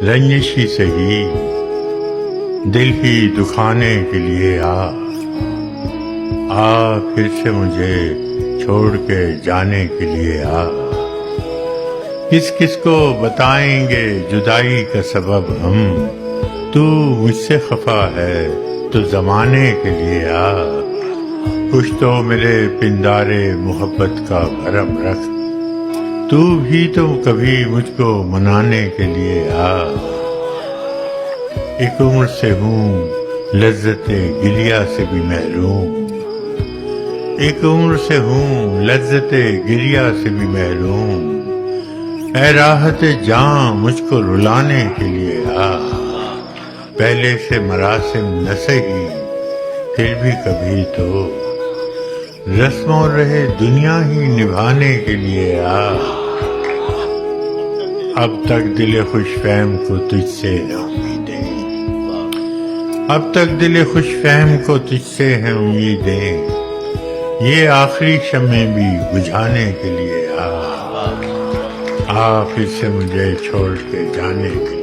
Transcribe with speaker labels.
Speaker 1: رنجش ہی سہی دل ہی دکھانے کے لیے آ پھر سے مجھے چھوڑ کے جانے کے لیے آ۔ کس کس کو بتائیں گے جدائی کا سبب ہم، تو مجھ سے خفا ہے تو زمانے کے لیے آ۔ کچھ تو میرے پندارے محبت کا بھرم رکھ، تو بھی تو کبھی مجھ کو منانے کے لیے آ۔ ایک عمر سے ہوں لذت گریہ سے بھی محروم، ایک عمر سے ہوں لذت گریہ سے بھی محروم، اے راحت جاں مجھ کو رلانے کے لیے آ۔ پہلے سے مراسم نہ سہی پھر بھی کبھی تو رسم و رہے دنیا ہی نبھانے کے لیے آ۔ اب تک دل خوش فہم کو تجھ سے ہے امیدیں، اب تک دل خوش فہم کو تجھ سے ہیں امیدیں، یہ آخری شمع بھی بجھانے کے لیے آ۔ پھر سے مجھے چھوڑ کے جانے کے لیے